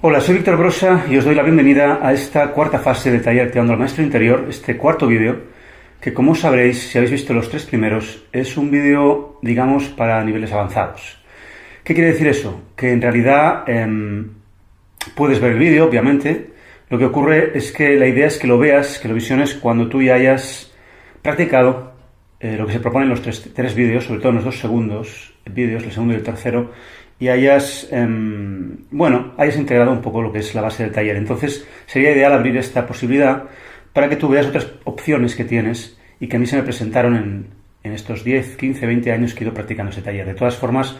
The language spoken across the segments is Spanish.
Hola, soy Víctor Brosa y os doy la bienvenida a esta cuarta fase del taller Activando al Maestro Interior, este cuarto vídeo, que como sabréis, si habéis visto los tres primeros, es un vídeo, digamos, para niveles avanzados. ¿Qué quiere decir eso? Que en realidad puedes ver el vídeo, obviamente. Lo que ocurre es que la idea es que lo veas, que lo visiones cuando tú ya hayas practicado lo que se propone en los tres vídeos, sobre todo en los dos segundos vídeos, el segundo y el tercero, y hayas integrado un poco lo que es la base del taller. Entonces, sería ideal abrir esta posibilidad para que tú veas otras opciones que tienes y que a mí se me presentaron en estos 10, 15, 20 años que he ido practicando ese taller. De todas formas,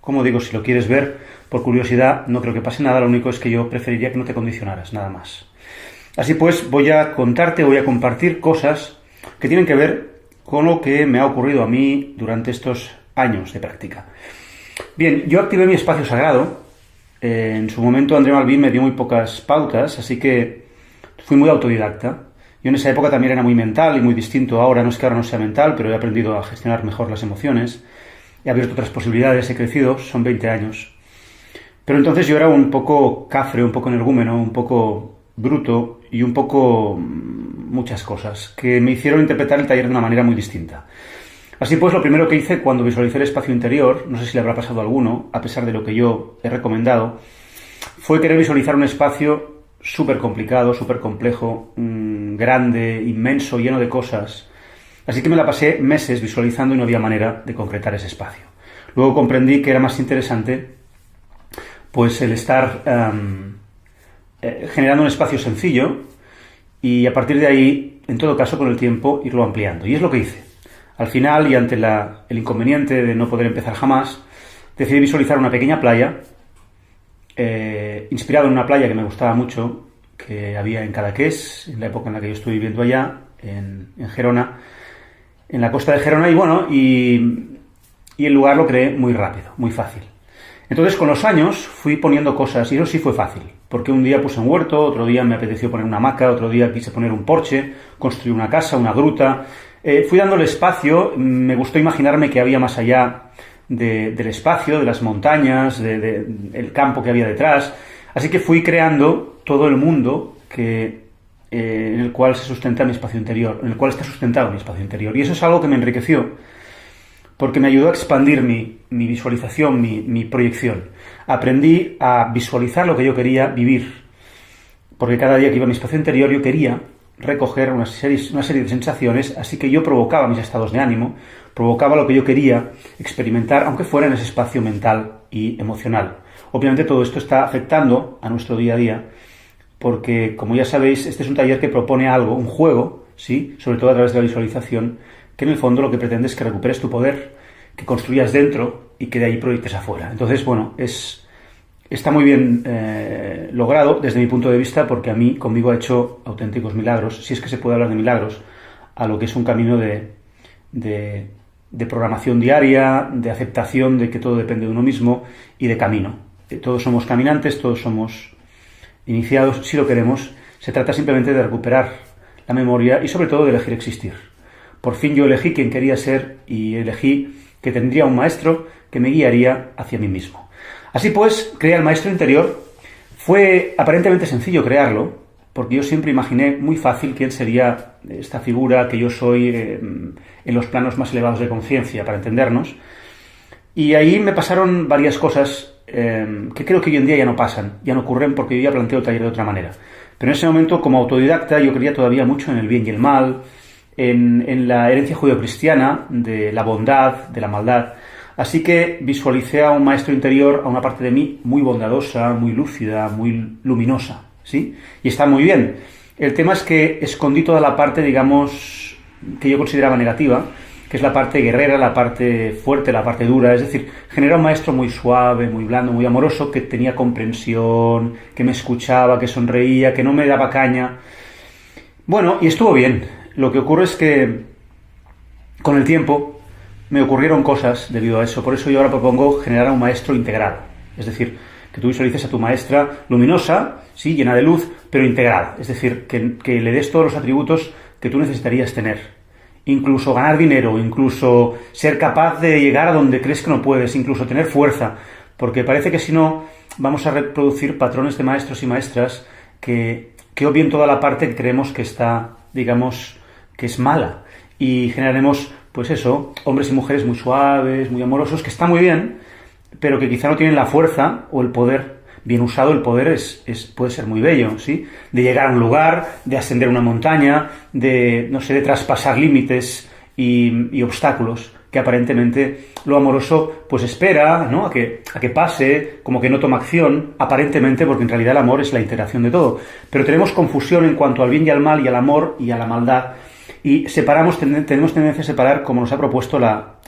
como digo, si lo quieres ver, por curiosidad, no creo que pase nada, lo único es que yo preferiría que no te condicionaras, nada más. Así pues, voy a compartir cosas que tienen que ver con lo que me ha ocurrido a mí durante estos años de práctica. Bien, yo activé mi espacio sagrado. En su momento André Malvin me dio muy pocas pautas, así que fui muy autodidacta. Yo en esa época también era muy mental y muy distinto ahora. No es que ahora no sea mental, pero he aprendido a gestionar mejor las emociones. He abierto otras posibilidades, he crecido, son 20 años. Pero entonces yo era un poco cafre, un poco energúmeno, un poco bruto y un poco muchas cosas que me hicieron interpretar el taller de una manera muy distinta. Así pues, lo primero que hice cuando visualicé el espacio interior, no sé si le habrá pasado a alguno, a pesar de lo que yo he recomendado, fue querer visualizar un espacio súper complicado, súper complejo, grande, inmenso, lleno de cosas. Así que me la pasé meses visualizando y no había manera de concretar ese espacio. Luego comprendí que era más interesante pues el estar generando un espacio sencillo y a partir de ahí, en todo caso, con el tiempo, irlo ampliando. Y es lo que hice. Al final, y ante el inconveniente de no poder empezar jamás, decidí visualizar una pequeña playa, inspirado en una playa que me gustaba mucho, que había en Cadaqués, en la época en la que yo estuve viviendo allá, en Gerona, en la costa de Gerona, y el lugar lo creé muy rápido, muy fácil. Entonces, con los años, fui poniendo cosas, y eso sí fue fácil, porque un día puse un huerto, otro día me apeteció poner una hamaca, otro día quise poner un porche, construir una casa, una gruta. Fui dándole espacio, me gustó imaginarme que había más allá del espacio, de las montañas, del campo que había detrás. Así que fui creando todo el mundo en el cual se sustenta mi espacio interior, en el cual está sustentado mi espacio interior. Y eso es algo que me enriqueció, porque me ayudó a expandir mi visualización, mi proyección. Aprendí a visualizar lo que yo quería vivir, porque cada día que iba a mi espacio interior yo quería recoger una serie de sensaciones, así que yo provocaba mis estados de ánimo, provocaba lo que yo quería experimentar, aunque fuera en ese espacio mental y emocional. Obviamente todo esto está afectando a nuestro día a día, porque, como ya sabéis, este es un taller que propone algo, un juego, ¿sí?, sobre todo a través de la visualización, que en el fondo lo que pretende es que recuperes tu poder, que construyas dentro y que de ahí proyectes afuera. Entonces, bueno, está muy bien logrado desde mi punto de vista, porque conmigo ha hecho auténticos milagros, si es que se puede hablar de milagros, a lo que es un camino de programación diaria, de aceptación de que todo depende de uno mismo y de camino. Todos somos caminantes, todos somos iniciados, si lo queremos. Se trata simplemente de recuperar la memoria y sobre todo de elegir existir. Por fin yo elegí quién quería ser y elegí que tendría un maestro que me guiaría hacia mí mismo. Así pues, creé al maestro interior. Fue aparentemente sencillo crearlo, porque yo siempre imaginé muy fácil quién sería esta figura que yo soy en los planos más elevados de conciencia, para entendernos. Y ahí me pasaron varias cosas que creo que hoy en día ya no pasan, ya no ocurren, porque yo ya planteo el taller de otra manera. Pero en ese momento, como autodidacta, yo creía todavía mucho en el bien y el mal, en la herencia judeocristiana de la bondad, de la maldad. Así que visualicé a un maestro interior, a una parte de mí muy bondadosa, muy lúcida, muy luminosa, ¿sí? Y está muy bien. El tema es que escondí toda la parte, digamos, que yo consideraba negativa, que es la parte guerrera, la parte fuerte, la parte dura. Es decir, generé un maestro muy suave, muy blando, muy amoroso, que tenía comprensión, que me escuchaba, que sonreía, que no me daba caña. Bueno, y estuvo bien. Lo que ocurre es que con el tiempo me ocurrieron cosas debido a eso. Por eso yo ahora propongo generar a un maestro integrado. Es decir, que tú visualices a tu maestra luminosa, sí, llena de luz, pero integrada. Es decir, que le des todos los atributos que tú necesitarías tener. Incluso ganar dinero, incluso ser capaz de llegar a donde crees que no puedes, incluso tener fuerza. porque parece que si no vamos a reproducir patrones de maestros y maestras que obvien toda la parte que creemos que está, digamos, que es mala, y generaremos, pues eso, hombres y mujeres muy suaves, muy amorosos, que está muy bien, pero que quizá no tienen la fuerza o el poder. Bien usado, el poder puede ser muy bello, ¿sí? De llegar a un lugar, de ascender una montaña, de traspasar límites y obstáculos, que aparentemente lo amoroso pues espera, ¿no? a que pase, como que no toma acción, aparentemente, porque en realidad el amor es la interacción de todo. Pero tenemos confusión en cuanto al bien y al mal, y al amor y a la maldad, y tenemos tendencia a separar, como nos ha propuesto la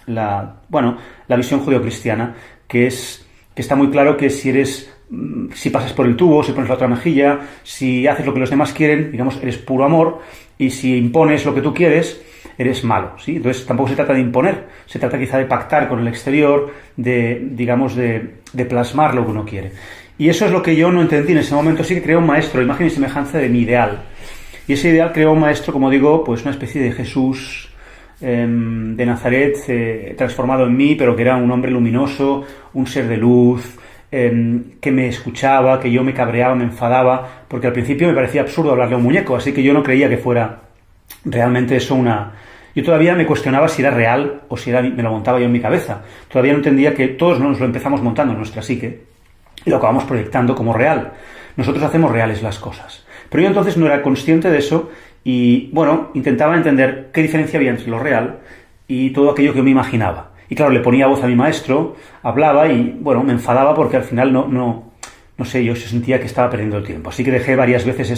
visión judeocristiana, que está muy claro que si pasas por el tubo, si pones la otra mejilla, si haces lo que los demás quieren, digamos, eres puro amor, y si impones lo que tú quieres, eres malo, ¿sí? Entonces tampoco se trata de imponer, se trata quizá de pactar con el exterior, de plasmar lo que uno quiere. Y eso es lo que yo no entendí en ese momento. Sí que creó un maestro, imagen y semejanza de mi ideal. Y ese ideal creó un maestro, como digo, pues una especie de Jesús de Nazaret, transformado en mí, pero que era un hombre luminoso, un ser de luz, que me escuchaba, que yo me cabreaba, me enfadaba, porque al principio me parecía absurdo hablarle a un muñeco, así que yo no creía que fuera realmente eso Yo todavía me cuestionaba si era real o si me lo montaba yo en mi cabeza. Todavía no entendía que todos nos lo empezamos montando en nuestra psique y lo acabamos proyectando como real. Nosotros hacemos reales las cosas. Pero yo entonces no era consciente de eso y, bueno, intentaba entender qué diferencia había entre lo real y todo aquello que yo me imaginaba. Y claro, le ponía voz a mi maestro, hablaba y, bueno, me enfadaba porque al final no sé, yo sentía que estaba perdiendo el tiempo. Así que dejé varias veces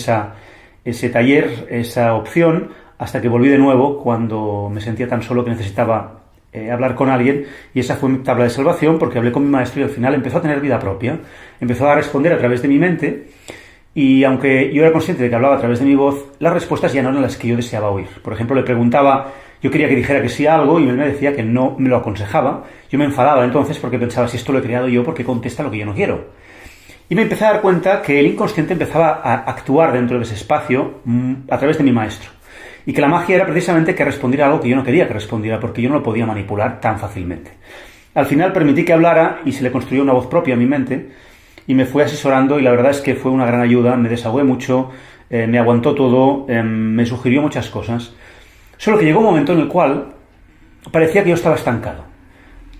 ese taller, esa opción, hasta que volví de nuevo cuando me sentía tan solo que necesitaba hablar con alguien, y esa fue mi tabla de salvación, porque hablé con mi maestro y al final empezó a tener vida propia, empezó a responder a través de mi mente, y aunque yo era consciente de que hablaba a través de mi voz, las respuestas ya no eran las que yo deseaba oír. Por ejemplo, le preguntaba, yo quería que dijera que sí a algo y él me decía que no me lo aconsejaba. Yo me enfadaba entonces porque pensaba, si esto lo he creado yo, ¿por qué contesta lo que yo no quiero? Y me empecé a dar cuenta que el inconsciente empezaba a actuar dentro de ese espacio a través de mi maestro. Y que la magia era precisamente que respondiera algo que yo no quería que respondiera, porque yo no lo podía manipular tan fácilmente. Al final permití que hablara y se le construyó una voz propia a mi mente, y me fue asesorando, y la verdad es que fue una gran ayuda, me desahogué mucho, me aguantó todo, me sugirió muchas cosas. Solo que llegó un momento en el cual parecía que yo estaba estancado.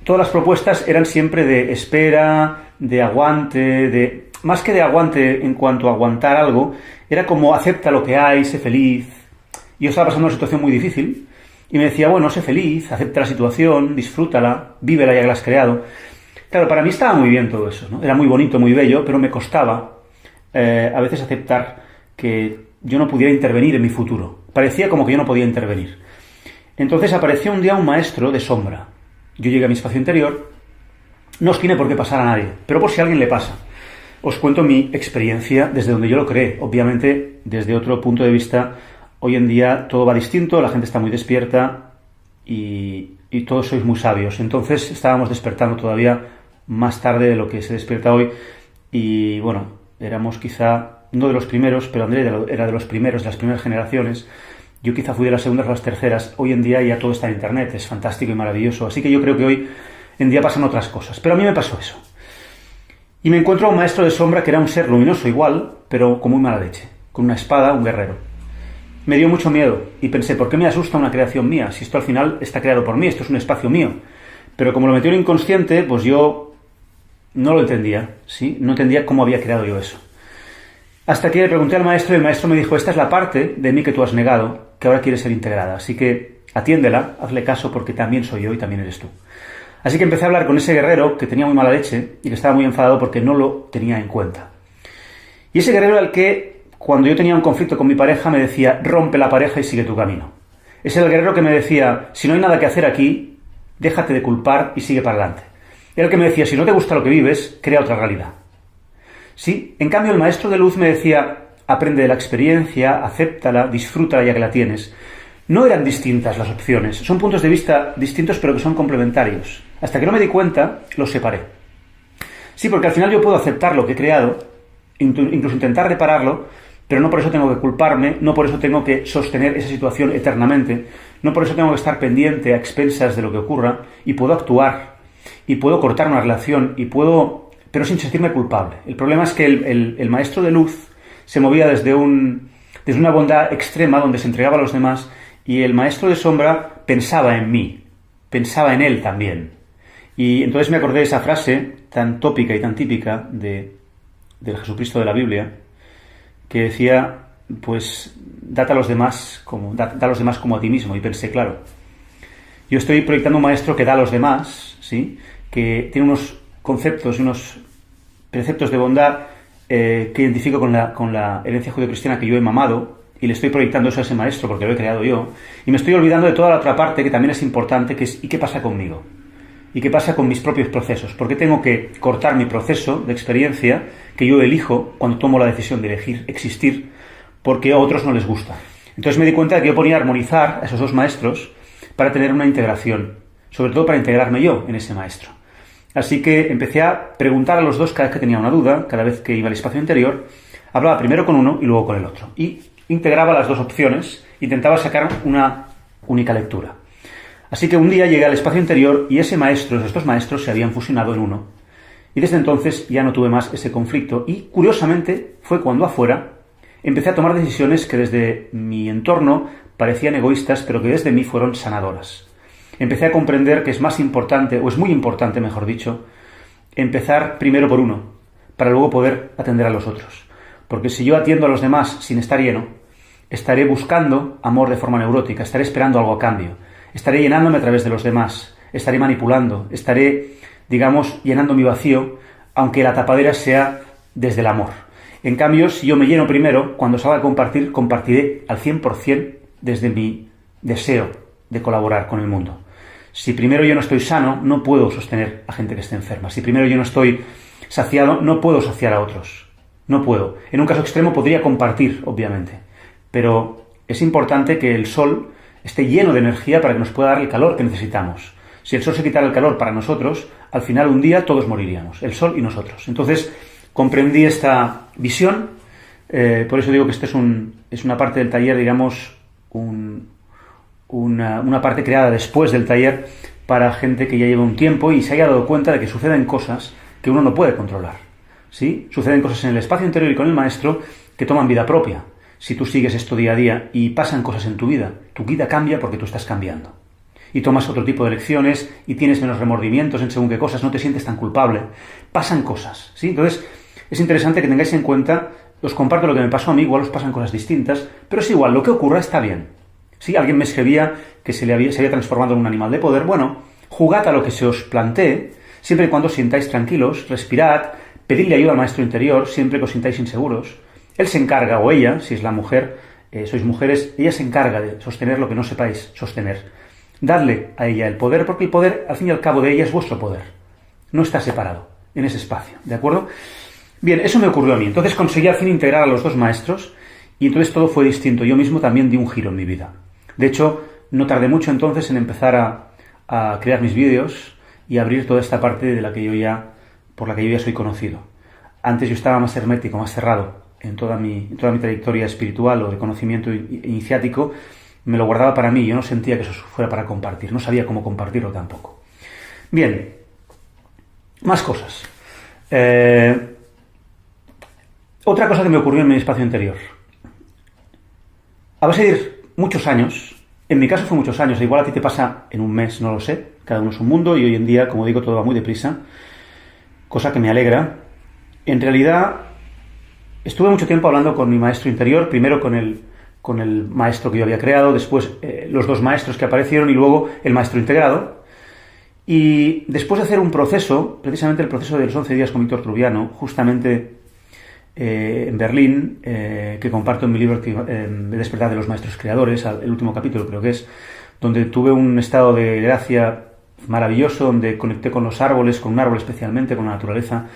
Todas las propuestas eran siempre de espera, de aguante, más que de aguante en cuanto a aguantar algo, era como acepta lo que hay, sé feliz. Yo estaba pasando una situación muy difícil y me decía, bueno, sé feliz, acepta la situación, disfrútala, vívela ya que la has creado. Claro, para mí estaba muy bien todo eso, ¿no? Era muy bonito, muy bello, pero me costaba a veces aceptar que yo no pudiera intervenir en mi futuro. Parecía como que yo no podía intervenir. Entonces apareció un día un maestro de sombra. Yo llegué a mi espacio interior. No os tiene por qué pasar a nadie, pero por si a alguien le pasa. Os cuento mi experiencia desde donde yo lo creé. Obviamente, desde otro punto de vista, hoy en día todo va distinto, la gente está muy despierta y todos sois muy sabios. Entonces estábamos despertando todavía más tarde de lo que se despierta hoy. Y bueno, éramos quizá no de los primeros, pero André era de los primeros, de las primeras generaciones. Yo quizá fui de las segundas o las terceras. Hoy en día ya todo está en internet, es fantástico y maravilloso. Así que yo creo que hoy en día pasan otras cosas. Pero a mí me pasó eso. Y me encuentro a un maestro de sombra que era un ser luminoso igual, pero con muy mala leche. Con una espada, un guerrero. Me dio mucho miedo y pensé, ¿por qué me asusta una creación mía? Si esto al final está creado por mí, esto es un espacio mío. Pero como lo metió en el inconsciente, pues yo no lo entendía, ¿sí? No entendía cómo había creado yo eso. Hasta que le pregunté al maestro y el maestro me dijo, esta es la parte de mí que tú has negado, que ahora quiere ser integrada. Así que atiéndela, hazle caso porque también soy yo y también eres tú. Así que empecé a hablar con ese guerrero que tenía muy mala leche y que estaba muy enfadado porque no lo tenía en cuenta. Y ese guerrero al que, cuando yo tenía un conflicto con mi pareja, me decía, rompe la pareja y sigue tu camino. Es el guerrero que me decía, si no hay nada que hacer aquí, déjate de culpar y sigue para adelante. Era el que me decía, si no te gusta lo que vives, crea otra realidad. Sí, en cambio el maestro de luz me decía, aprende de la experiencia, acéptala, disfrútala ya que la tienes. No eran distintas las opciones, son puntos de vista distintos pero que son complementarios. Hasta que no me di cuenta, los separé. Sí, porque al final yo puedo aceptar lo que he creado, incluso intentar repararlo, pero no por eso tengo que culparme, no por eso tengo que sostener esa situación eternamente, no por eso tengo que estar pendiente a expensas de lo que ocurra, y puedo actuar. y puedo cortar una relación y puedo, pero sin sentirme culpable. El problema es que el maestro de luz se movía desde una bondad extrema donde se entregaba a los demás, y el maestro de sombra pensaba en mí, pensaba en él también. Y entonces me acordé de esa frase tan tópica y tan típica del Jesucristo de la Biblia, que decía, pues, da a los demás como a ti mismo. Y pensé, claro, yo estoy proyectando un maestro que da a los demás, ¿sí?, que tiene unos conceptos y unos preceptos de bondad que identifico con la herencia judeocristiana que yo he mamado, y le estoy proyectando eso a ese maestro porque lo he creado yo, y me estoy olvidando de toda la otra parte que también es importante, que es ¿y qué pasa conmigo? ¿Y qué pasa con mis propios procesos? ¿Por qué tengo que cortar mi proceso de experiencia que yo elijo cuando tomo la decisión de elegir existir porque a otros no les gusta? Entonces me di cuenta de que yo ponía a armonizar a esos dos maestros para tener una integración, sobre todo para integrarme yo en ese maestro. Así que empecé a preguntar a los dos cada vez que tenía una duda, cada vez que iba al espacio interior, hablaba primero con uno y luego con el otro. Y integraba las dos opciones, intentaba sacar una única lectura. Así que un día llegué al espacio interior y ese maestro, esos dos maestros se habían fusionado en uno. Y desde entonces ya no tuve más ese conflicto. Y curiosamente fue cuando afuera empecé a tomar decisiones que desde mi entorno parecían egoístas, pero que desde mí fueron sanadoras. Empecé a comprender que es más importante, o es muy importante, mejor dicho, empezar primero por uno, para luego poder atender a los otros. Porque si yo atiendo a los demás sin estar lleno, estaré buscando amor de forma neurótica, estaré esperando algo a cambio, estaré llenándome a través de los demás, estaré manipulando, estaré, digamos, llenando mi vacío, aunque la tapadera sea desde el amor. En cambio, si yo me lleno primero, cuando salga a compartir, compartiré al 100% desde mi deseo de colaborar con el mundo. Si primero yo no estoy sano, no puedo sostener a gente que esté enferma. Si primero yo no estoy saciado, no puedo saciar a otros. No puedo. En un caso extremo podría compartir, obviamente. Pero es importante que el sol esté lleno de energía para que nos pueda dar el calor que necesitamos. Si el sol se quitara el calor para nosotros, al final un día todos moriríamos, el sol y nosotros. Entonces comprendí esta visión, por eso digo que esto es una parte del taller, digamos, una parte creada después del taller para gente que ya lleva un tiempo y se haya dado cuenta de que suceden cosas que uno no puede controlar, ¿sí? Suceden cosas en el espacio interior y con el maestro que toman vida propia. Si tú sigues esto día a día y pasan cosas en tu vida cambia porque tú estás cambiando. Y tomas otro tipo de lecciones y tienes menos remordimientos en según qué cosas, no te sientes tan culpable. Pasan cosas, ¿sí? Entonces, es interesante que tengáis en cuenta, os comparto lo que me pasó a mí, igual os pasan cosas distintas, pero es igual, lo que ocurra está bien. ¿Sí? Alguien me escribía que se había transformado en un animal de poder. Bueno, jugad a lo que se os plantee, siempre y cuando os sintáis tranquilos, respirad, pedidle ayuda al maestro interior, siempre que os sintáis inseguros. Él se encarga, o ella, si es la mujer, sois mujeres, ella se encarga de sostener lo que no sepáis sostener. Dadle a ella el poder, porque el poder, al fin y al cabo, de ella es vuestro poder. No está separado en ese espacio, ¿de acuerdo? Bien, eso me ocurrió a mí. Entonces conseguí al fin integrar a los dos maestros y entonces todo fue distinto. Yo mismo también di un giro en mi vida. De hecho, no tardé mucho entonces en empezar a crear mis vídeos y abrir toda esta parte por la que yo ya soy conocido. Antes yo estaba más hermético, más cerrado en toda mi trayectoria espiritual o de conocimiento iniciático. Me lo guardaba para mí, yo no sentía que eso fuera para compartir, no sabía cómo compartirlo tampoco. Bien, más cosas. Otra cosa que me ocurrió en mi espacio interior. A base de ir muchos años, en mi caso fue muchos años, igual a ti te pasa en un mes, no lo sé, cada uno es un mundo y hoy en día, como digo, todo va muy deprisa, cosa que me alegra. En realidad, estuve mucho tiempo hablando con mi maestro interior, primero con el maestro que yo había creado, después los dos maestros que aparecieron y luego el maestro integrado. Y después de hacer un proceso, precisamente el proceso de los 11 días con Víctor Trubiano, justamente en Berlín, que comparto en mi libro de Despertar de los Maestros Creadores, el último capítulo creo que es, donde tuve un estado de gracia maravilloso, donde conecté con los árboles, con un árbol especialmente, con la naturaleza,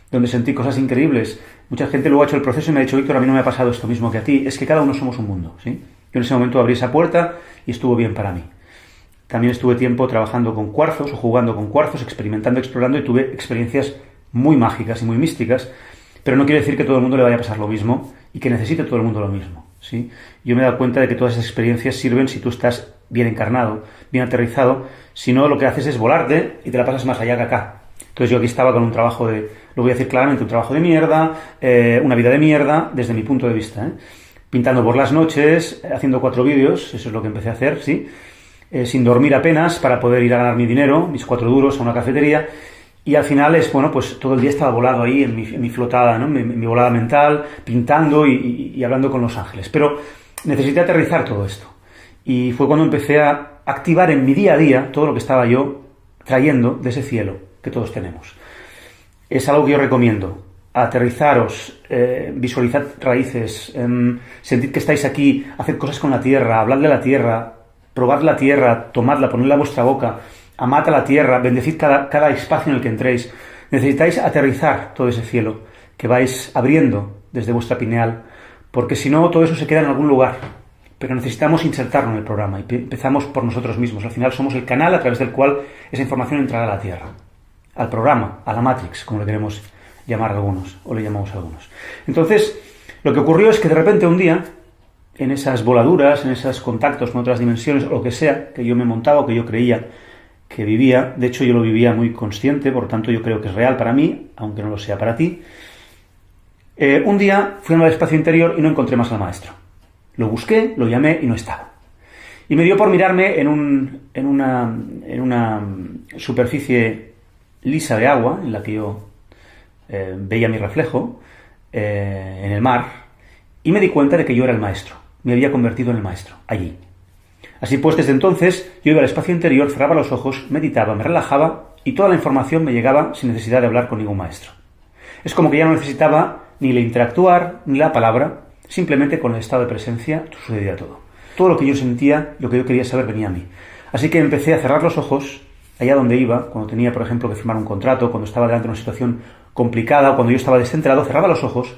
donde sentí cosas increíbles. Mucha gente luego ha hecho el proceso y me ha dicho, Víctor, a mí no me ha pasado esto mismo que a ti, es que cada uno somos un mundo, ¿sí? Yo en ese momento abrí esa puerta y estuvo bien para mí. También estuve tiempo trabajando con cuarzos o jugando con cuarzos, experimentando, explorando y tuve experiencias muy mágicas y muy místicas, pero no quiere decir que todo el mundo le vaya a pasar lo mismo y que necesite todo el mundo lo mismo, ¿sí? Yo me he dado cuenta de que todas esas experiencias sirven si tú estás bien encarnado, bien aterrizado, sino lo que haces es volarte y te la pasas más allá que acá. Entonces yo aquí estaba con un trabajo lo voy a decir claramente, un trabajo de mierda, una vida de mierda, desde mi punto de vista, pintando por las noches, haciendo 4 vídeos, eso es lo que empecé a hacer, ¿sí? Sin dormir apenas para poder ir a ganar mi dinero, mis 4 duros a una cafetería, y al final pues todo el día estaba volado ahí en mi flotada, ¿no? Mi volada mental, pintando y hablando con los ángeles. Pero necesité aterrizar todo esto. Y fue cuando empecé a activar en mi día a día todo lo que estaba yo trayendo de ese cielo que todos tenemos. Es algo que yo recomiendo. Aterrizaros, visualizad raíces, sentid que estáis aquí, haced cosas con la tierra, hablad de la tierra, probad la tierra, tomadla, ponedla a vuestra boca, amad a la tierra, bendecid cada espacio en el que entréis. Necesitáis aterrizar todo ese cielo que vais abriendo desde vuestra pineal, porque si no, todo eso se queda en algún lugar. Pero necesitamos insertarlo en el programa y empezamos por nosotros mismos. Al final somos el canal a través del cual esa información entrará a la Tierra, al programa, a la Matrix, como le queremos llamar algunos, o le llamamos algunos. Entonces, lo que ocurrió es que de repente un día, en esas voladuras, en esos contactos con otras dimensiones, o lo que sea, que yo me montaba o que yo creía que vivía, de hecho yo lo vivía muy consciente, por lo tanto yo creo que es real para mí, aunque no lo sea para ti, un día fui al espacio interior y no encontré más al maestro. Lo busqué, lo llamé y no estaba. Y me dio por mirarme en una superficie lisa de agua, en la que yo veía mi reflejo, en el mar, y me di cuenta de que yo era el maestro. Me había convertido en el maestro, allí. Así pues, desde entonces, yo iba al espacio interior, cerraba los ojos, meditaba, me relajaba, y toda la información me llegaba sin necesidad de hablar con ningún maestro. Es como que ya no necesitaba ni el interactuar, ni la palabra, simplemente con el estado de presencia sucedía todo. Todo lo que yo sentía, lo que yo quería saber venía a mí. Así que empecé a cerrar los ojos, allá donde iba, cuando tenía, por ejemplo, que firmar un contrato, cuando estaba delante de una situación complicada, o cuando yo estaba descentrado, cerraba los ojos,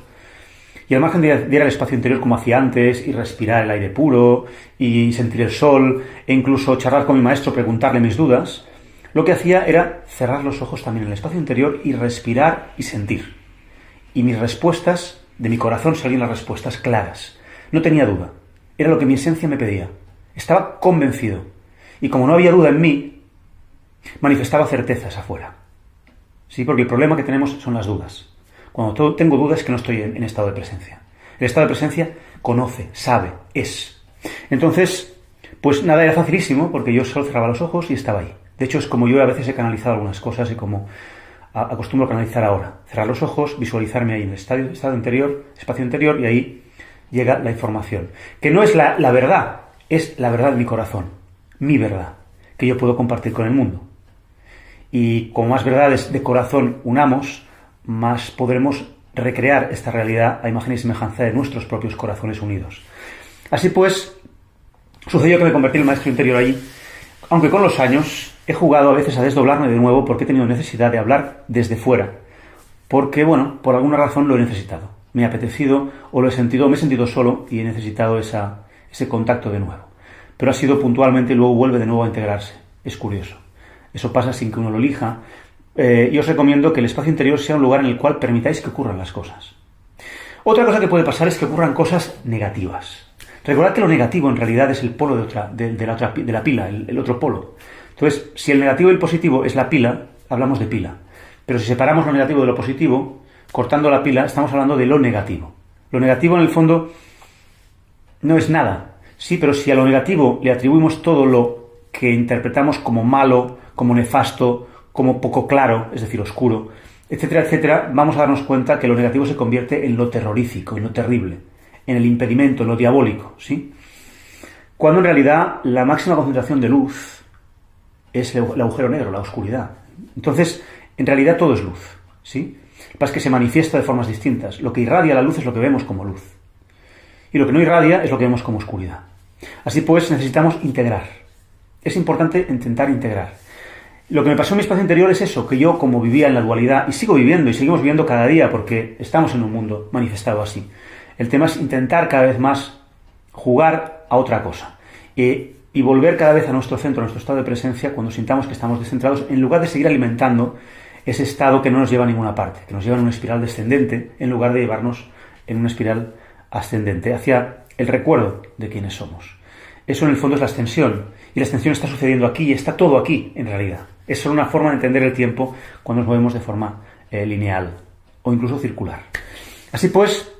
y al margen de ir al espacio interior como hacía antes, y respirar el aire puro, y sentir el sol, e incluso charlar con mi maestro, preguntarle mis dudas, lo que hacía era cerrar los ojos también en el espacio interior y respirar y sentir. Y mis respuestas, de mi corazón salían las respuestas claras. No tenía duda. Era lo que mi esencia me pedía. Estaba convencido. Y como no había duda en mí, manifestaba certezas afuera. Sí, porque el problema que tenemos son las dudas. Cuando tengo dudas es que no estoy en estado de presencia. El estado de presencia conoce, sabe, es. Entonces, pues nada, era facilísimo, porque yo solo cerraba los ojos y estaba ahí. De hecho, es como yo a veces he canalizado algunas cosas y como acostumbro a canalizar ahora. Cerrar los ojos, visualizarme ahí en el estado interior, espacio interior, y ahí llega la información. Que no es la verdad, es la verdad de mi corazón, mi verdad, que yo puedo compartir con el mundo. Y como más verdades de corazón unamos, más podremos recrear esta realidad a imagen y semejanza de nuestros propios corazones unidos. Así pues, sucedió que me convertí en el maestro interior allí, aunque con los años he jugado a veces a desdoblarme de nuevo porque he tenido necesidad de hablar desde fuera. Porque, bueno, por alguna razón lo he necesitado. Me ha apetecido o lo he sentido, me he sentido solo y he necesitado ese contacto de nuevo. Pero ha sido puntualmente y luego vuelve de nuevo a integrarse. Es curioso. Eso pasa sin que uno lo elija. Y os recomiendo que el espacio interior sea un lugar en el cual permitáis que ocurran las cosas. Otra cosa que puede pasar es que ocurran cosas negativas. Recordad que lo negativo en realidad es el polo de la pila, el otro polo. Entonces, si el negativo y el positivo es la pila, hablamos de pila. Pero si separamos lo negativo de lo positivo, cortando la pila, estamos hablando de lo negativo. Lo negativo, en el fondo, no es nada. Sí, pero si a lo negativo le atribuimos todo lo que interpretamos como malo, como nefasto, como poco claro, es decir, oscuro, etcétera, etcétera, vamos a darnos cuenta que lo negativo se convierte en lo terrorífico, en lo terrible, en el impedimento, en lo diabólico, ¿sí? Cuando en realidad la máxima concentración de luz es el agujero negro, la oscuridad. Entonces, en realidad todo es luz, ¿sí? Lo que pasa es que se manifiesta de formas distintas. Lo que irradia la luz es lo que vemos como luz. Y lo que no irradia es lo que vemos como oscuridad. Así pues, necesitamos integrar. Es importante intentar integrar. Lo que me pasó en mi espacio interior es eso, que yo, como vivía en la dualidad, y sigo viviendo, y seguimos viviendo cada día, porque estamos en un mundo manifestado así. El tema es intentar cada vez más jugar a otra cosa. Y volver cada vez a nuestro centro, a nuestro estado de presencia, cuando sintamos que estamos descentrados, en lugar de seguir alimentando ese estado que no nos lleva a ninguna parte, que nos lleva en una espiral descendente, en lugar de llevarnos en una espiral ascendente, hacia el recuerdo de quiénes somos. Eso en el fondo es la extensión. Y la extensión está sucediendo aquí y está todo aquí, en realidad. Es solo una forma de entender el tiempo cuando nos movemos de forma lineal o incluso circular. Así pues,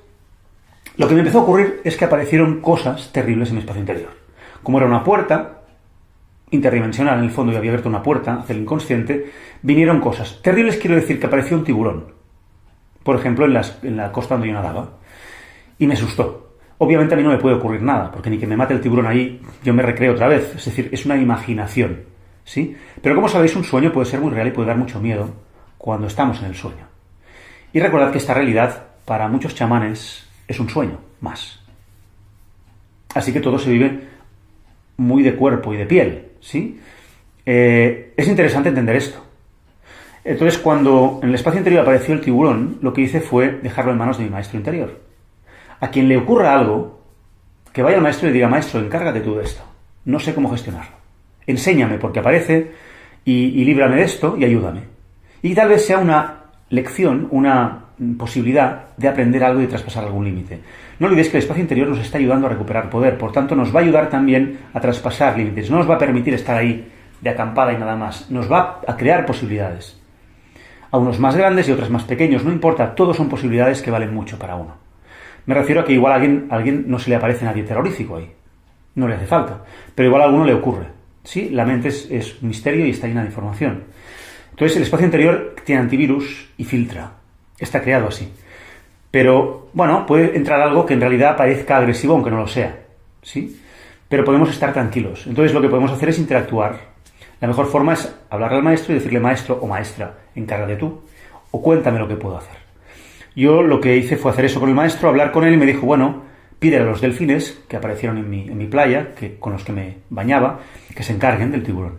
lo que me empezó a ocurrir es que aparecieron cosas terribles en mi espacio interior. Como era una puerta interdimensional, en el fondo yo había abierto una puerta hacia el inconsciente, vinieron cosas. Terribles quiero decir que apareció un tiburón, por ejemplo, en la costa donde yo nadaba, y me asustó. Obviamente a mí no me puede ocurrir nada, porque ni que me mate el tiburón ahí, yo me recreo otra vez. Es decir, es una imaginación, ¿sí? Pero como sabéis, un sueño puede ser muy real y puede dar mucho miedo cuando estamos en el sueño. Y recordad que esta realidad, para muchos chamanes, es un sueño más. Así que todo se vive muy de cuerpo y de piel, ¿sí? Es interesante entender esto. Entonces, cuando en el espacio interior apareció el tiburón, lo que hice fue dejarlo en manos de mi maestro interior. A quien le ocurra algo, que vaya al maestro y le diga: maestro, encárgate tú de esto. No sé cómo gestionarlo. Enséñame porque aparece y líbrame de esto y ayúdame. Y tal vez sea una lección, una posibilidad de aprender algo y de traspasar algún límite. No olvidéis que el espacio interior nos está ayudando a recuperar poder, por tanto nos va a ayudar también a traspasar límites. No nos va a permitir estar ahí de acampada y nada más. Nos va a crear posibilidades. A unos más grandes y otros más pequeños, no importa, todos son posibilidades que valen mucho para uno. Me refiero a que igual a alguien no se le aparece nadie terrorífico ahí. No le hace falta. Pero igual a alguno le ocurre. ¿Sí? La mente es un misterio y está llena de información. Entonces el espacio interior tiene antivirus y filtra. Está creado así. Pero, bueno, puede entrar algo que en realidad parezca agresivo, aunque no lo sea. ¿Sí? Pero podemos estar tranquilos. Entonces lo que podemos hacer es interactuar. La mejor forma es hablarle al maestro y decirle: maestro o maestra, encárgate tú. O cuéntame lo que puedo hacer. Yo lo que hice fue hacer eso con el maestro, hablar con él y me dijo: bueno, pídele a los delfines que aparecieron en mi playa, con los que me bañaba, que se encarguen del tiburón.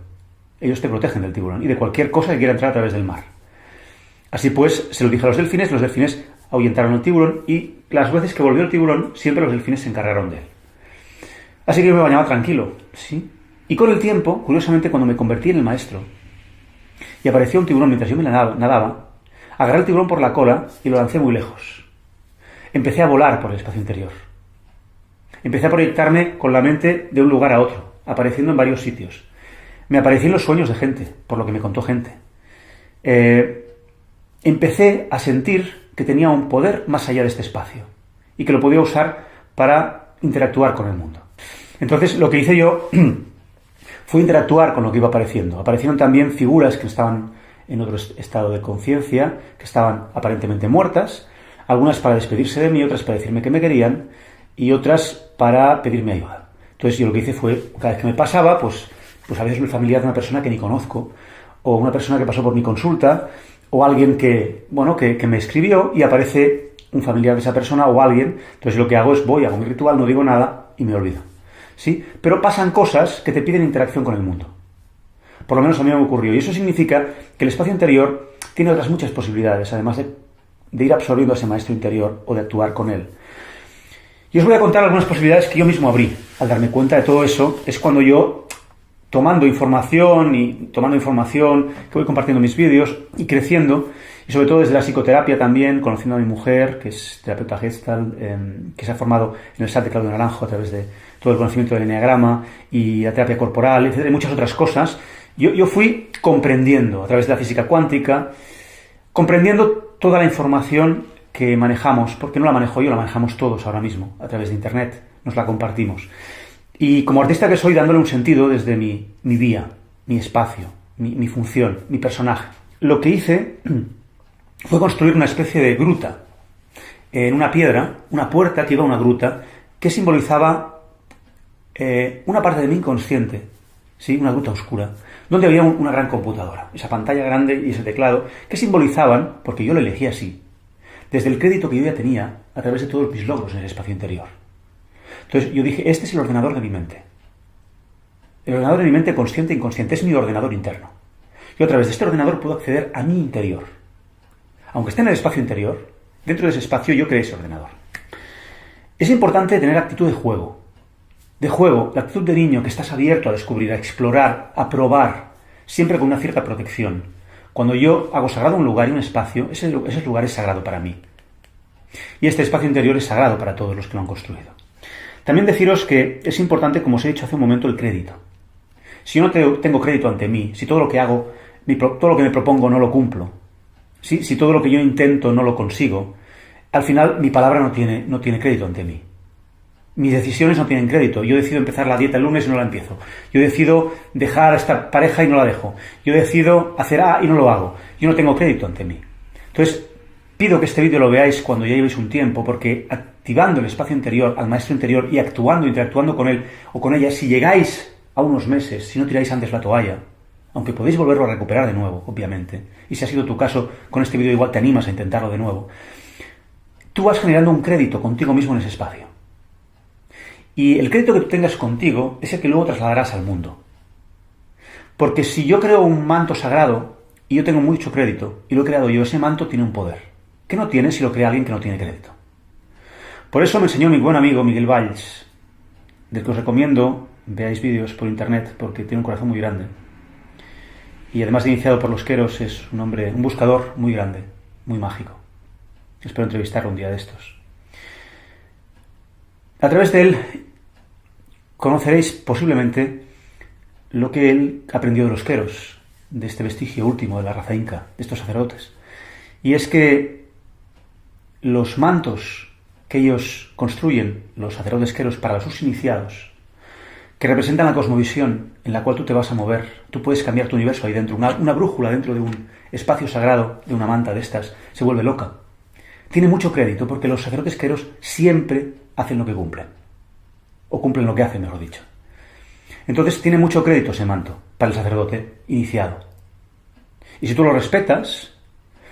Ellos te protegen del tiburón y de cualquier cosa que quiera entrar a través del mar. Así pues, se lo dije a los delfines ahuyentaron al tiburón y las veces que volvió el tiburón, siempre los delfines se encargaron de él. Así que yo me bañaba tranquilo, ¿sí? Y con el tiempo, curiosamente, cuando me convertí en el maestro y apareció un tiburón mientras yo me nadaba, agarré el tiburón por la cola y lo lancé muy lejos. Empecé a volar por el espacio interior. Empecé a proyectarme con la mente de un lugar a otro, apareciendo en varios sitios. Me aparecí en los sueños de gente, por lo que me contó gente. Empecé a sentir que tenía un poder más allá de este espacio y que lo podía usar para interactuar con el mundo. Entonces, lo que hice yo fue interactuar con lo que iba apareciendo. Aparecieron también figuras que estaban en otro estado de conciencia, que estaban aparentemente muertas, algunas para despedirse de mí, otras para decirme que me querían y otras para pedirme ayuda. Entonces yo lo que hice fue, cada vez que me pasaba, pues a veces un familiar de una persona que ni conozco, o una persona que pasó por mi consulta, o alguien que me escribió y aparece un familiar de esa persona o alguien. Entonces lo que hago es hago mi ritual, no digo nada y me olvido. ¿Sí? Pero pasan cosas que te piden interacción con el mundo. Por lo menos a mí me ocurrió. Y eso significa que el espacio interior tiene otras muchas posibilidades, además de ir absorbiendo a ese maestro interior o de actuar con él. Y os voy a contar algunas posibilidades que yo mismo abrí. Al darme cuenta de todo eso, es cuando yo, tomando información, que voy compartiendo mis vídeos y creciendo, y sobre todo desde la psicoterapia también, conociendo a mi mujer, que es terapeuta Gestalt, que se ha formado en el SAT de Claudio Naranjo a través de todo el conocimiento del eneagrama y la terapia corporal, etcétera, y muchas otras cosas. Yo fui comprendiendo, a través de la física cuántica, comprendiendo toda la información que manejamos, porque no la manejo yo, la manejamos todos ahora mismo, a través de Internet, nos la compartimos. Y como artista que soy, dándole un sentido desde mi vía, mi espacio, mi función, mi personaje. Lo que hice fue construir una especie de gruta en una piedra, una puerta que iba a una gruta, que simbolizaba una parte de mi inconsciente, ¿sí? Una gruta oscura, donde había una gran computadora, esa pantalla grande y ese teclado, que simbolizaban, porque yo lo elegí así, desde el crédito que yo ya tenía a través de todos mis logros en el espacio interior. Entonces yo dije, este es el ordenador de mi mente. El ordenador de mi mente consciente e inconsciente es mi ordenador interno. Yo a través de este ordenador puedo acceder a mi interior. Aunque esté en el espacio interior, dentro de ese espacio yo creé ese ordenador. Es importante tener actitud de juego. De juego, la actitud de niño que estás abierto a descubrir, a explorar, a probar, siempre con una cierta protección. Cuando yo hago sagrado un lugar y un espacio, ese lugar es sagrado para mí. Y este espacio interior es sagrado para todos los que lo han construido. También deciros que es importante, como os he dicho hace un momento, el crédito. Si yo no tengo crédito ante mí, si todo lo que hago, todo lo que me propongo no lo cumplo, ¿sí? Si todo lo que yo intento no lo consigo, al final mi palabra no tiene crédito ante mí. Mis decisiones no tienen crédito. Yo decido empezar la dieta el lunes y no la empiezo. Yo decido dejar a esta pareja y no la dejo. Yo decido hacer A y no lo hago. Yo no tengo crédito ante mí. Entonces, pido que este vídeo lo veáis cuando ya llevéis un tiempo, porque activando el espacio interior, al maestro interior, y interactuando con él o con ella, si llegáis a unos meses, si no tiráis antes la toalla, aunque podéis volverlo a recuperar de nuevo, obviamente, y si ha sido tu caso, con este vídeo igual te animas a intentarlo de nuevo, tú vas generando un crédito contigo mismo en ese espacio. Y el crédito que tú tengas contigo es el que luego trasladarás al mundo. Porque si yo creo un manto sagrado y yo tengo mucho crédito y lo he creado yo, ese manto tiene un poder que no tiene si lo crea alguien que no tiene crédito. Por eso me enseñó mi buen amigo Miguel Valls, del que os recomiendo veáis vídeos por internet porque tiene un corazón muy grande. Y además de iniciado por los Queros, es un hombre, un buscador muy grande, muy mágico. Espero entrevistarlo un día de estos. A través de él conoceréis posiblemente lo que él aprendió de los Queros, de este vestigio último de la raza inca, de estos sacerdotes. Y es que los mantos que ellos construyen, los sacerdotes Queros, para sus iniciados, que representan la cosmovisión en la cual tú te vas a mover, tú puedes cambiar tu universo ahí dentro, una brújula dentro de un espacio sagrado, de una manta de estas, se vuelve loca. Tiene mucho crédito porque los sacerdotes Queros siempre hacen lo que cumplen, o cumplen lo que hacen, mejor dicho. Entonces tiene mucho crédito ese manto para el sacerdote iniciado. Y si tú lo respetas,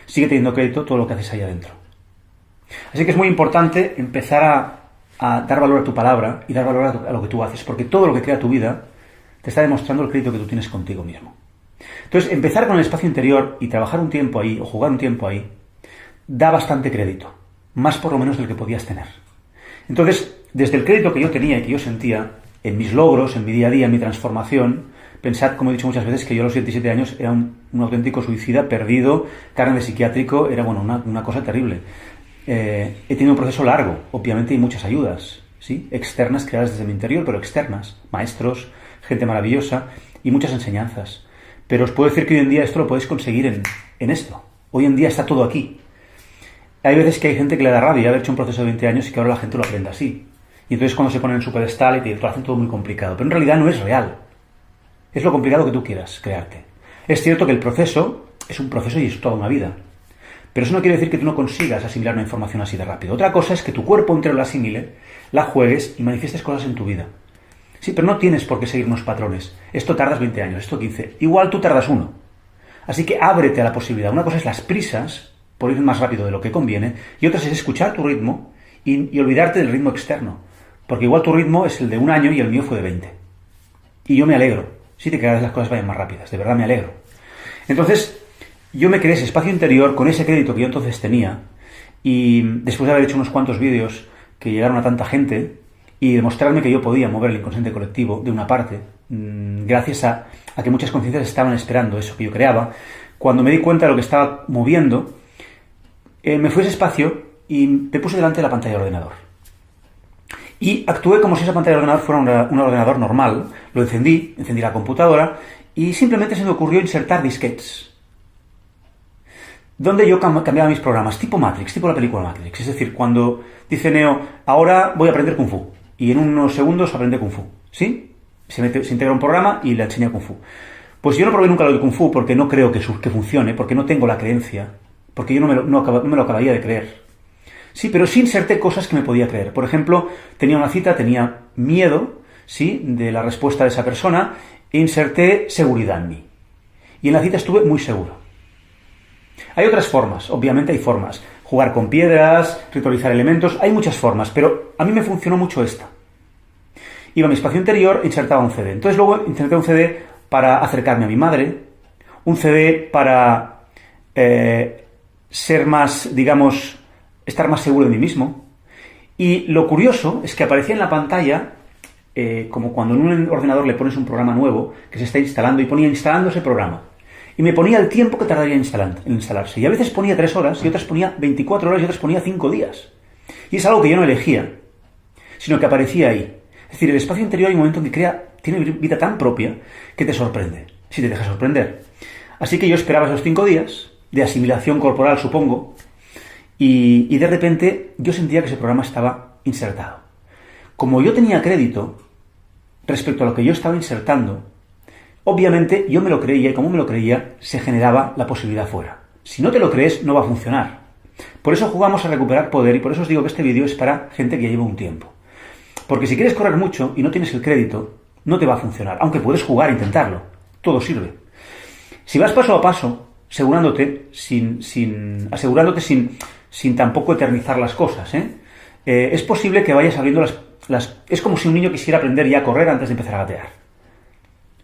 sigue teniendo crédito todo lo que haces ahí adentro. Así que es muy importante empezar a dar valor a tu palabra y dar valor a lo que tú haces, porque todo lo que crea tu vida te está demostrando el crédito que tú tienes contigo mismo. Entonces, empezar con el espacio interior y trabajar un tiempo ahí, o jugar un tiempo ahí, da bastante crédito, más por lo menos del que podías tener. Entonces, desde el crédito que yo tenía y que yo sentía en mis logros, en mi día a día, en mi transformación, pensad, como he dicho muchas veces, que yo a los 27 años era un auténtico suicida, perdido, carne de psiquiátrico, era una cosa terrible. He tenido un proceso largo, obviamente, y muchas ayudas, ¿sí? Externas creadas desde mi interior, pero externas, maestros, gente maravillosa y muchas enseñanzas. Pero os puedo decir que hoy en día esto lo podéis conseguir en esto. Hoy en día está todo aquí. Hay veces que hay gente que le da rabia haber hecho un proceso de 20 años y que ahora la gente lo aprenda así. Y entonces cuando se ponen en su pedestal y te lo hacen todo muy complicado. Pero en realidad no es real. Es lo complicado que tú quieras crearte. Es cierto que el proceso es un proceso y es toda una vida. Pero eso no quiere decir que tú no consigas asimilar una información así de rápido. Otra cosa es que tu cuerpo entero la asimile, la juegues y manifiestes cosas en tu vida. Sí, pero no tienes por qué seguir unos patrones. Esto tardas 20 años, esto 15. Igual tú tardas 1. Así que ábrete a la posibilidad. Una cosa es las prisas, por ir más rápido de lo que conviene, y otra es escuchar tu ritmo y olvidarte del ritmo externo. Porque igual tu ritmo es el de 1 año y el mío fue de 20. Y yo me alegro. Sí, de que cada vez las cosas vayan más rápidas. De verdad me alegro. Entonces, yo me creé ese espacio interior con ese crédito que yo entonces tenía, y después de haber hecho unos cuantos vídeos que llegaron a tanta gente y demostrarme que yo podía mover el inconsciente colectivo de una parte, gracias a que muchas conciencias estaban esperando eso que yo creaba, cuando me di cuenta de lo que estaba moviendo, me fui a ese espacio y me puse delante de la pantalla del ordenador. Y actué como si esa pantalla del ordenador fuera un ordenador normal. Lo encendí la computadora y simplemente se me ocurrió insertar disquetes, donde yo cambiaba mis programas, tipo Matrix, tipo la película Matrix. Es decir, cuando dice Neo, ahora voy a aprender Kung Fu, y en unos segundos aprende Kung Fu, ¿sí? Se integra un programa y le enseña Kung Fu. Pues yo no probé nunca lo de Kung Fu porque no creo que funcione, porque no tengo la creencia, porque yo no me lo acabaría de creer. Sí, pero sí inserté cosas que me podía creer. Por ejemplo, tenía una cita, tenía miedo, ¿sí?, de la respuesta de esa persona, e inserté seguridad en mí. Y en la cita estuve muy seguro. Hay otras formas, obviamente hay formas. Jugar con piedras, ritualizar elementos, hay muchas formas, pero a mí me funcionó mucho esta. Iba a mi espacio interior e insertaba un CD. Entonces luego inserté un CD para acercarme a mi madre, un CD para ser más, digamos, estar más seguro de mí mismo. Y lo curioso es que aparecía en la pantalla, como cuando en un ordenador le pones un programa nuevo que se está instalando, y ponía instalando ese programa. Y me ponía el tiempo que tardaría en instalarse. Y a veces ponía 3 horas, y otras ponía 24 horas, y otras ponía 5 días. Y es algo que yo no elegía, sino que aparecía ahí. Es decir, el espacio interior hay un momento en que tiene vida tan propia que te sorprende, si te deja sorprender. Así que yo esperaba esos 5 días de asimilación corporal, supongo, y de repente yo sentía que ese programa estaba insertado. Como yo tenía crédito respecto a lo que yo estaba insertando, obviamente yo me lo creía, y como me lo creía, se generaba la posibilidad fuera. Si no te lo crees, no va a funcionar. Por eso jugamos a recuperar poder, y por eso os digo que este vídeo es para gente que ya lleva un tiempo. Porque si quieres correr mucho y no tienes el crédito, no te va a funcionar, aunque puedes jugar e intentarlo. Todo sirve. Si vas paso a paso, asegurándote sin tampoco eternizar las cosas, es posible que vayas abriendo es como si un niño quisiera aprender ya a correr antes de empezar a gatear.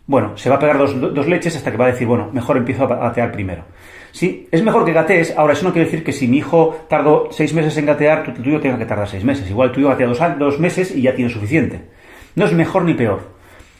Bueno, se va a pegar dos leches hasta que va a decir, bueno, mejor empiezo a gatear primero. Sí, es mejor que gatees. Ahora, eso no quiere decir que si mi hijo tardó 6 meses en gatear, el tuyo tenga que tardar 6 meses. Igual el tuyo gatea 2 meses y ya tiene suficiente. No es mejor ni peor.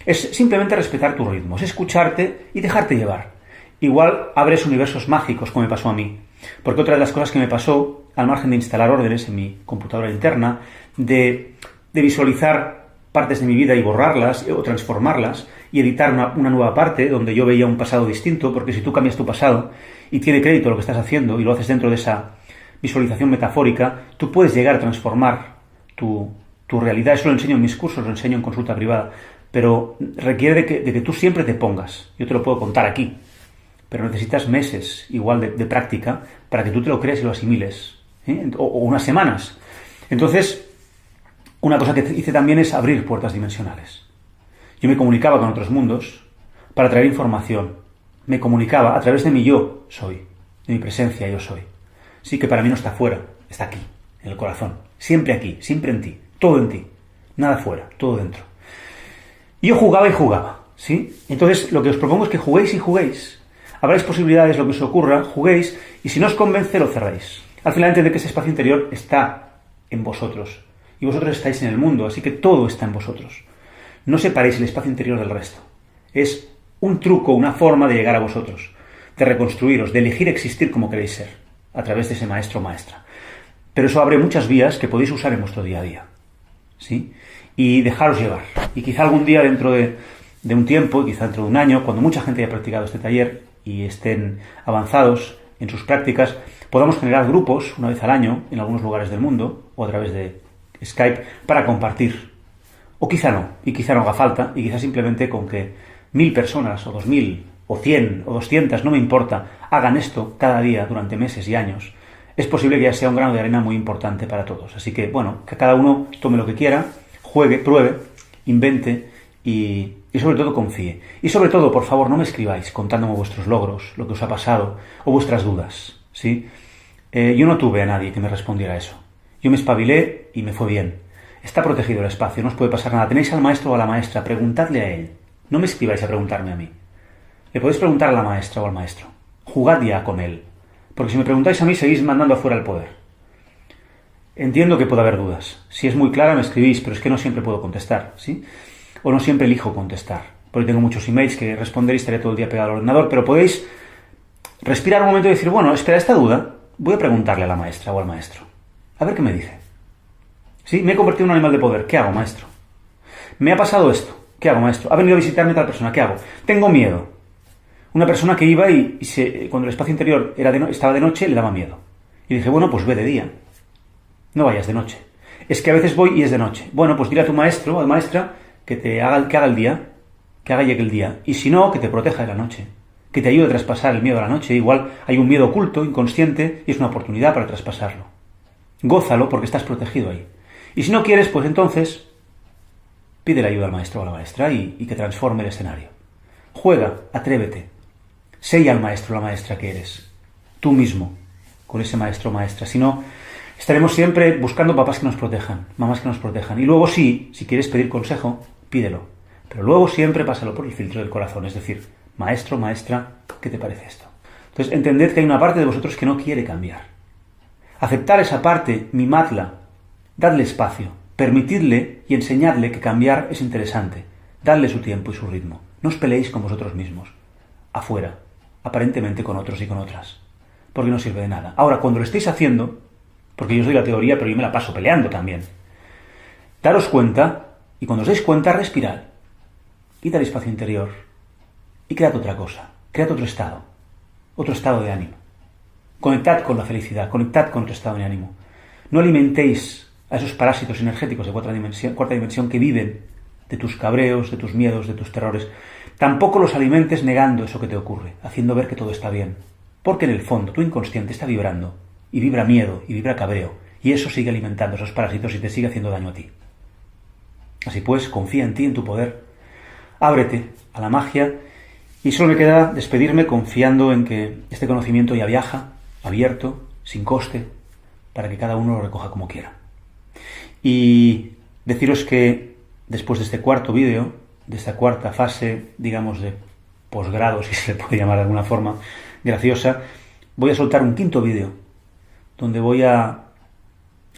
Es simplemente respetar tu ritmo, es escucharte y dejarte llevar. Igual abres universos mágicos, como me pasó a mí. Porque otra de las cosas que me pasó, al margen de instalar órdenes en mi computadora interna, de visualizar partes de mi vida y borrarlas o transformarlas y editar una nueva parte donde yo veía un pasado distinto, porque si tú cambias tu pasado y tiene crédito lo que estás haciendo y lo haces dentro de esa visualización metafórica, tú puedes llegar a transformar tu realidad. Eso lo enseño en mis cursos, lo enseño en consulta privada, pero requiere de que tú siempre te pongas. Yo te lo puedo contar aquí, pero necesitas meses igual de práctica para que tú te lo creas y lo asimiles, o unas semanas. Entonces, una cosa que hice también es abrir puertas dimensionales. Yo me comunicaba con otros mundos para traer información. Me comunicaba a través de mi yo soy, de mi presencia yo soy. Sí, que para mí no está fuera, está aquí, en el corazón. Siempre aquí, siempre en ti, todo en ti. Nada fuera, todo dentro. Y yo jugaba y jugaba, ¿sí? Entonces, lo que os propongo es que juguéis y juguéis. Habráis posibilidades, lo que os ocurra, juguéis, y si no os convence, lo cerráis. Al final entended que ese espacio interior está en vosotros. Y vosotros estáis en el mundo, así que todo está en vosotros. No separéis el espacio interior del resto. Es un truco, una forma de llegar a vosotros, de reconstruiros, de elegir existir como queréis ser, a través de ese maestro o maestra. Pero eso abre muchas vías que podéis usar en vuestro día a día, ¿sí? Y dejaros llevar. Y quizá algún día dentro de un tiempo, y quizá dentro de un año, cuando mucha gente haya practicado este taller y estén avanzados en sus prácticas, podamos generar grupos una vez al año en algunos lugares del mundo o a través de Skype para compartir. O quizá no, y quizá no haga falta, y quizá simplemente con que 1000 personas, o 2000, o 100, o 200, no me importa, hagan esto cada día durante meses y años, es posible que ya sea un grano de arena muy importante para todos. Así que, bueno, que cada uno tome lo que quiera, juegue, pruebe, invente y sobre todo confíe. Y sobre todo, por favor, no me escribáis contándome vuestros logros, lo que os ha pasado, o vuestras dudas, ¿sí? Yo no tuve a nadie que me respondiera eso. Yo me espabilé y me fue bien. Está protegido el espacio, no os puede pasar nada. Tenéis al maestro o a la maestra, preguntadle a él. No me escribáis a preguntarme a mí. Le podéis preguntar a la maestra o al maestro. Jugad ya con él. Porque si me preguntáis a mí, seguís mandando afuera el poder. Entiendo que puede haber dudas. Si es muy clara, me escribís, pero es que no siempre puedo contestar, ¿sí? O no siempre elijo contestar. Porque tengo muchos emails que responder y estaré todo el día pegado al ordenador, pero podéis respirar un momento y decir, bueno, espera, esta duda, voy a preguntarle a la maestra o al maestro. A ver qué me dice. ¿Sí? Me he convertido en un animal de poder. ¿Qué hago, maestro? Me ha pasado esto. ¿Qué hago, maestro? Ha venido a visitarme tal persona. ¿Qué hago? Tengo miedo. Una persona que iba y cuando el espacio interior estaba de noche, le daba miedo. Y dije, bueno, pues ve de día. No vayas de noche. Es que a veces voy y es de noche. Bueno, pues dile a tu maestro o a maestra que haga el día, que haga llegue el día. Y si no, que te proteja de la noche. Que te ayude a traspasar el miedo a la noche. Igual hay un miedo oculto, inconsciente, y es una oportunidad para traspasarlo. Gózalo porque estás protegido ahí. Y si no quieres, pues entonces pide la ayuda al maestro o a la maestra y que transforme el escenario. Juega, atrévete. Sé ya el maestro o la maestra que eres. Tú mismo, con ese maestro o maestra. Si no, estaremos siempre buscando papás que nos protejan, mamás que nos protejan. Y luego sí, si quieres pedir consejo, pídelo. Pero luego siempre pásalo por el filtro del corazón. Es decir, maestro, maestra, ¿qué te parece esto? Entonces, entended que hay una parte de vosotros que no quiere cambiar. Aceptar esa parte, mimadla, dadle espacio, permitidle y enseñadle que cambiar es interesante. Dadle su tiempo y su ritmo. No os peleéis con vosotros mismos, afuera, aparentemente con otros y con otras, porque no sirve de nada. Ahora, cuando lo estéis haciendo, porque yo os doy la teoría, pero yo me la paso peleando también, Daros cuenta, y cuando os dais cuenta, respirad. Quita el espacio interior y cread otra cosa, cread otro estado de ánimo. Conectad con la felicidad, conectad con otro estado de ánimo. No alimentéis a esos parásitos energéticos de cuarta dimensión que viven de tus cabreos, de tus miedos, de tus terrores. Tampoco los alimentes negando eso que te ocurre, haciendo ver que todo está bien. Porque en el fondo tu inconsciente está vibrando, y vibra miedo, y vibra cabreo, y eso sigue alimentando esos parásitos y te sigue haciendo daño a ti. Así pues, confía en ti, en tu poder, ábrete a la magia, y solo me queda despedirme confiando en que este conocimiento ya viaja, abierto, sin coste, para que cada uno lo recoja como quiera. Y deciros que después de este cuarto vídeo, de esta cuarta fase, digamos, de posgrado, si se le puede llamar de alguna forma graciosa, voy a soltar un quinto vídeo, donde voy a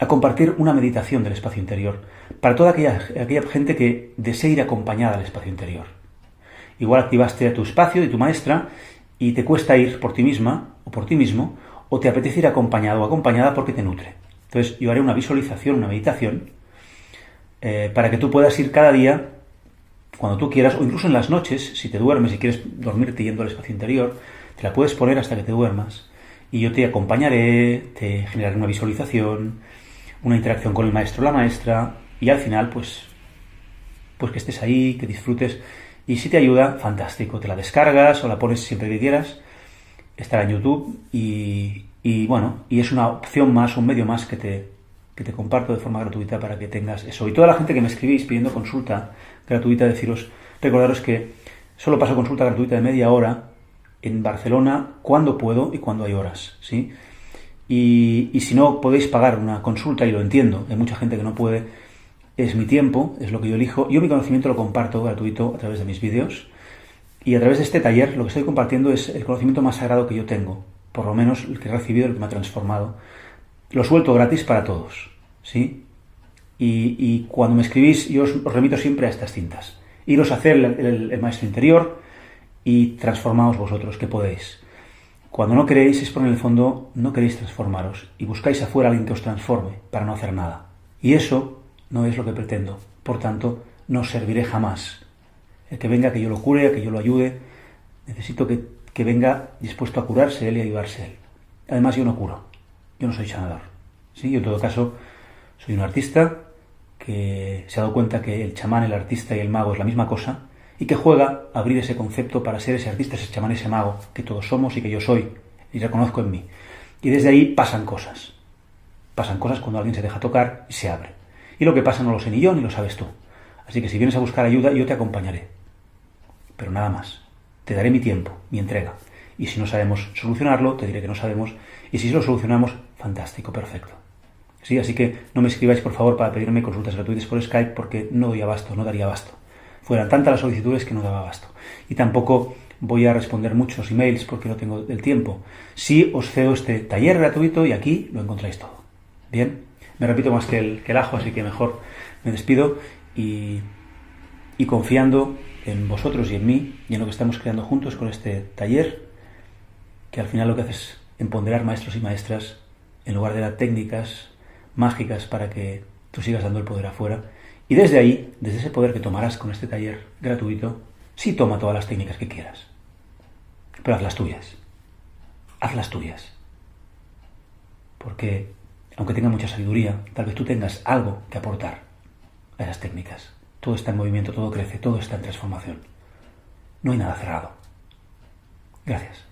compartir una meditación del espacio interior, para toda aquella gente que desee ir acompañada al espacio interior. Igual activaste a tu espacio y tu maestra, y te cuesta ir por ti misma, o por ti mismo, o te apetece ir acompañado o acompañada porque te nutre. Entonces yo haré una visualización, una meditación, para que tú puedas ir cada día, cuando tú quieras, o incluso en las noches, si te duermes y quieres dormirte yendo al espacio interior, te la puedes poner hasta que te duermas, y yo te acompañaré, te generaré una visualización, una interacción con el maestro o la maestra, y al final, pues que estés ahí, que disfrutes, y si te ayuda, fantástico, te la descargas o la pones siempre que quieras, estará en YouTube, y bueno, y es una opción más, un medio más que te comparto de forma gratuita para que tengas eso. Y toda la gente que me escribís pidiendo consulta gratuita, recordaros que solo paso consulta gratuita de media hora en Barcelona cuando puedo y cuando hay horas, ¿sí? Y si no podéis pagar una consulta, y lo entiendo, hay mucha gente que no puede, es mi tiempo, es lo que yo elijo. Yo mi conocimiento lo comparto gratuito a través de mis vídeos, y a través de este taller lo que estoy compartiendo es el conocimiento más sagrado que yo tengo, por lo menos el que he recibido, el que me ha transformado. Lo suelto gratis para todos, ¿sí? Y cuando me escribís, yo os remito siempre a estas cintas. Iros a hacer el maestro interior y transformaos vosotros, que podéis. Cuando no queréis, es porque en el fondo no queréis transformaros y buscáis afuera a alguien que os transforme para no hacer nada. Y eso no es lo que pretendo. Por tanto, no os serviré jamás. El que venga, que yo lo cure, que yo lo ayude, necesito que venga dispuesto a curarse él y a ayudarse él. Además, yo no curo. Yo no soy sanador. ¿Sí? Yo en todo caso soy un artista que se ha dado cuenta que el chamán, el artista y el mago es la misma cosa, y que juega a abrir ese concepto para ser ese artista, ese chamán, ese mago que todos somos y que yo soy y reconozco en mí. Y desde ahí pasan cosas. Pasan cosas cuando alguien se deja tocar y se abre. Y lo que pasa no lo sé ni yo ni lo sabes tú. Así que si vienes a buscar ayuda, yo te acompañaré. Pero nada más. Te daré mi tiempo, mi entrega. Y si no sabemos solucionarlo, te diré que no sabemos. Y si lo solucionamos, fantástico, perfecto. ¿Sí? Así que no me escribáis, por favor, para pedirme consultas gratuitas por Skype, porque no doy abasto, no daría abasto. Fueran tantas las solicitudes que no daba abasto. Y tampoco voy a responder muchos emails porque no tengo el tiempo. Sí os cedo este taller gratuito y aquí lo encontráis todo. Bien, me repito más que el ajo, así que mejor me despido y confiando en vosotros y en mí y en lo que estamos creando juntos con este taller, que al final lo que hace es empoderar maestros y maestras en lugar de dar técnicas mágicas para que tú sigas dando el poder afuera. Y desde ahí, desde ese poder que tomarás con este taller gratuito, sí toma todas las técnicas que quieras. Pero haz las tuyas. Haz las tuyas. Porque, aunque tenga mucha sabiduría, tal vez tú tengas algo que aportar a esas técnicas. Todo está en movimiento, todo crece, todo está en transformación. No hay nada cerrado. Gracias.